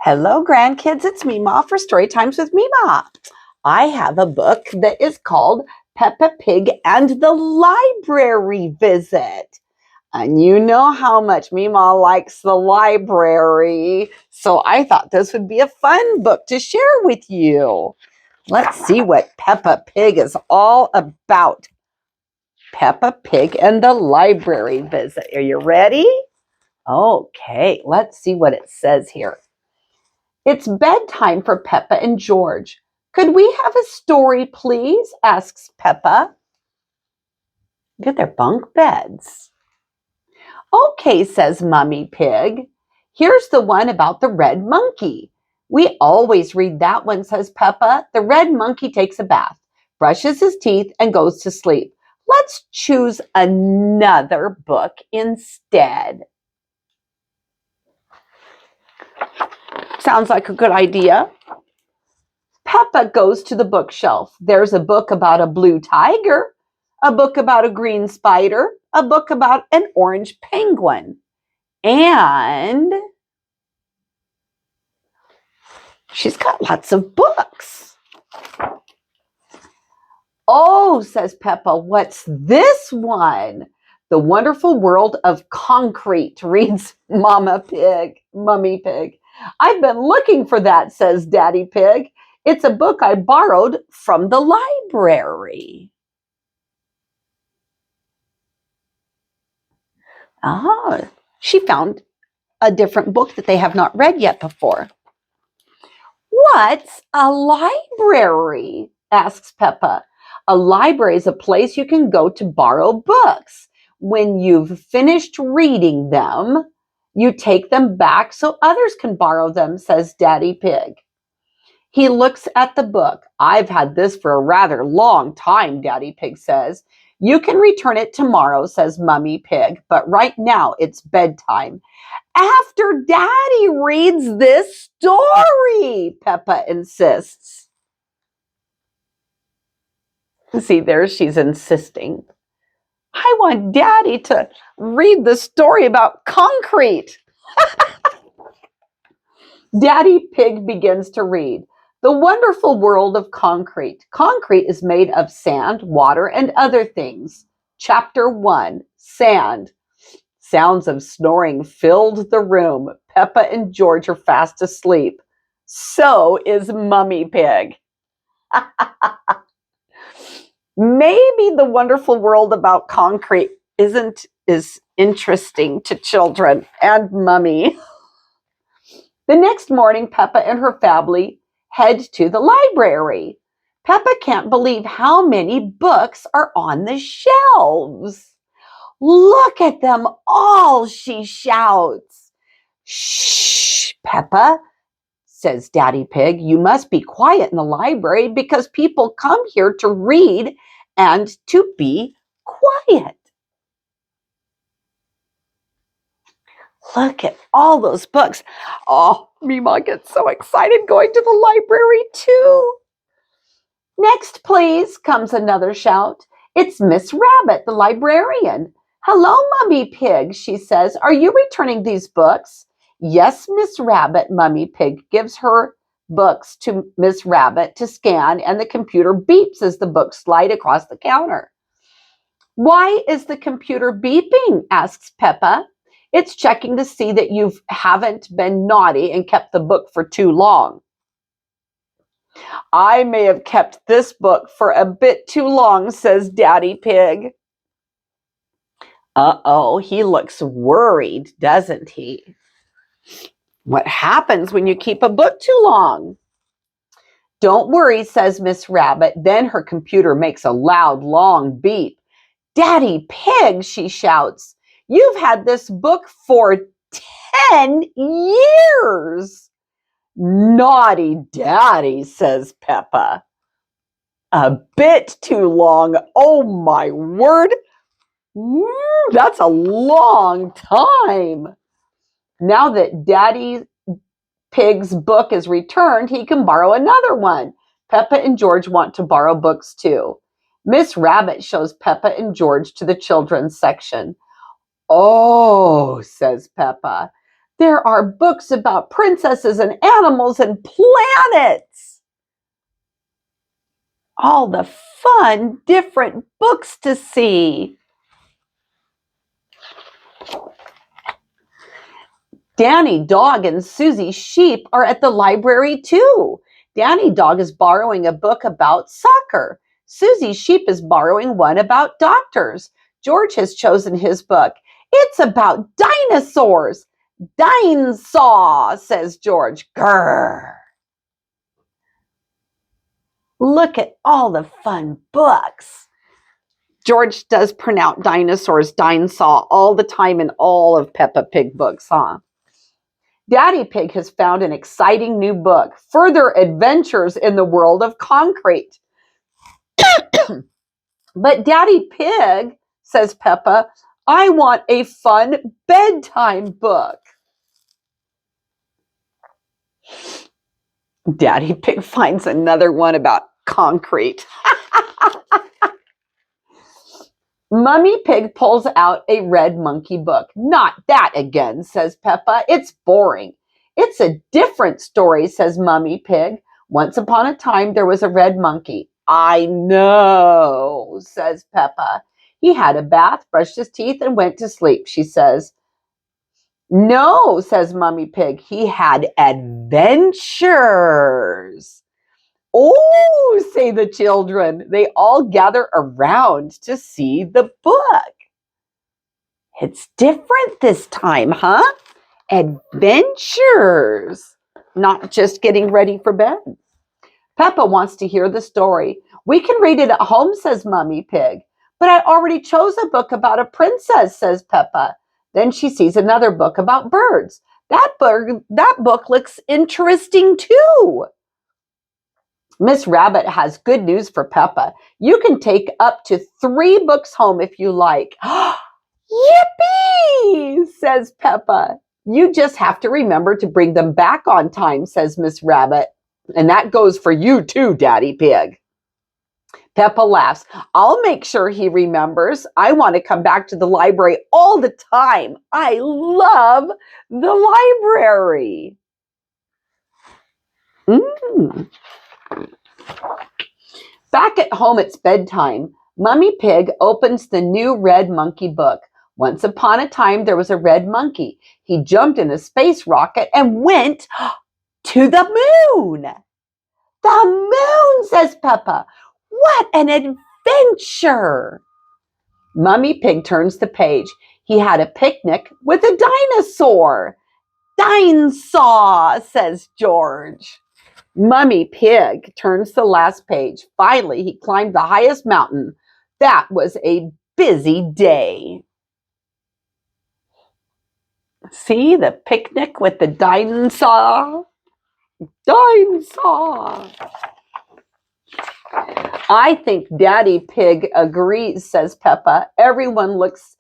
Hello, grandkids. It's Mema for Story Times with Mema. I have a book that is called Peppa Pig and the Library Visit. And you know how much Mema likes the library. So I thought this would be a fun book to share with you. Let's see what Peppa Pig is all about. Peppa Pig and the Library Visit. Are you ready? Okay, let's see what it says here. It's bedtime for Peppa and George. Could we have a story, please? Asks Peppa. Look at their bunk beds. Okay, says Mummy Pig. Here's the one about the red monkey. We always read that one, says Peppa. The red monkey takes a bath, brushes his teeth, and goes to sleep. Let's choose another book instead. Sounds like a good idea. Peppa goes to the bookshelf. There's a book about a blue tiger, a book about a green spider, a book about an orange penguin, and she's got lots of books. Oh, says Peppa, what's this one? The Wonderful World of Concrete, reads Mummy Pig. I've been looking for that, says Daddy Pig. It's a book I borrowed from the library. Ah, she found a different book that they have not read yet before. What's a library? Asks Peppa. A library is a place you can go to borrow books. When you've finished reading them, you take them back so others can borrow them, says Daddy Pig. He looks at the book. I've had this for a rather long time, Daddy Pig says. You can return it tomorrow, says Mummy Pig, but right now it's bedtime. After Daddy reads this story, Peppa insists. See, there she's insisting. I want Daddy to read the story about concrete. Daddy Pig begins to read. The Wonderful World of Concrete. Concrete is made of sand, water, and other things. Chapter 1, Sand. Sounds of snoring filled the room. Peppa and George are fast asleep. So is Mummy Pig. Maybe the wonderful world about concrete isn't as interesting to children and Mummy. The next morning, Peppa and her family head to the library. Peppa can't believe how many books are on the shelves. Look at them all, she shouts. Shh, Peppa, says Daddy Pig. You must be quiet in the library because people come here to read and to be quiet. Look at all those books. Oh, Mema gets so excited going to the library too. Next, please, comes another shout. It's Miss Rabbit, the librarian. Hello, Mummy Pig, she says. Are you returning these books? Yes, Miss Rabbit, Mummy Pig gives her books to Miss Rabbit to scan, and the computer beeps as the books slide across the counter. Why is the computer beeping? Asks Peppa. It's checking to see that you haven't been naughty and kept the book for too long. I may have kept this book for a bit too long, says Daddy Pig. Uh-oh, he looks worried, doesn't he? What happens when you keep a book too long? Don't worry, says Miss Rabbit. Then her computer makes a loud, long beep. Daddy Pig, she shouts. You've had this book for 10 years. Naughty Daddy, says Peppa. A bit too long. Oh my word. That's a long time. Now that Daddy Pig's book is returned, he can borrow another one. Peppa and George want to borrow books too. Miss Rabbit shows Peppa and George to the children's section. Oh, says Peppa, There are books about princesses and animals and planets. All the fun, different books to see. Danny Dog and Susie Sheep are at the library too. Danny Dog is borrowing a book about soccer. Susie Sheep is borrowing one about doctors. George has chosen his book. It's about dinosaurs. Dinosaur, says George. Grrr. Look at all the fun books. George does pronounce dinosaurs, dinosaur, all the time in all of Peppa Pig books, huh? Daddy Pig has found an exciting new book, Further Adventures in the World of Concrete. But Daddy Pig, says Peppa, I want a fun bedtime book. Daddy Pig finds another one about concrete. Mummy Pig pulls out a red monkey book. Not that again, says Peppa. It's boring. It's a different story, says Mummy Pig. Once upon a time, there was a red monkey. I know, says Peppa. He had a bath, brushed his teeth, and went to sleep, she says. No, says Mummy Pig. He had adventures. Oh, say the children. They all gather around to see the book. It's different this time, huh? Adventures, not just getting ready for bed. Peppa wants to hear the story. We can read it at home, says Mummy Pig. But I already chose a book about a princess, says Peppa. Then she sees another book about birds. That book looks interesting too. Miss Rabbit has good news for Peppa. You can take up to 3 books home if you like. Yippee, says Peppa. You just have to remember to bring them back on time, says Miss Rabbit. And that goes for you too, Daddy Pig. Peppa laughs. I'll make sure he remembers. I want to come back to the library all the time. I love the library. Back at home, it's bedtime. Mummy Pig opens the new red monkey book. Once upon a time, there was a red monkey. He jumped in a space rocket and went to the moon. The moon, says Peppa. What an adventure! Mummy Pig turns the page. He had a picnic with a dinosaur. Dinosaur, says George. Mummy Pig turns the last page. Finally, he climbed the highest mountain. That was a busy day. See the picnic with the dinosaur? Dinosaur. I think Daddy Pig agrees, says Peppa. Everyone looks.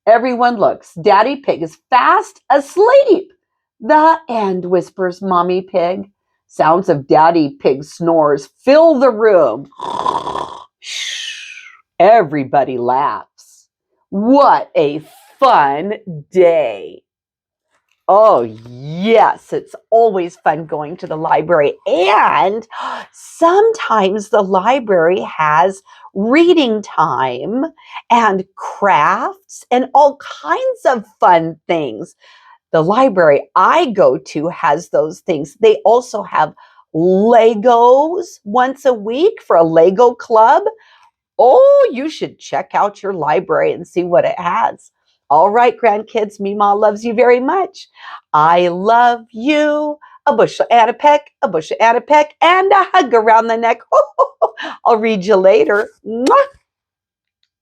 Daddy Pig is fast asleep. The end, whispers Mommy Pig. Sounds of Daddy Pig's snores fill the room. Everybody laughs. What a fun day. Oh, yes, it's always fun going to the library. And sometimes the library has reading time and crafts and all kinds of fun things. The library I go to has those things. They also have Legos once a week for a Lego club. Oh, you should check out your library and see what it has. All right, grandkids, Mema loves you very much. I love you. A bushel and a peck, a bushel and a peck, and a hug around the neck. I'll read you later. Mwah.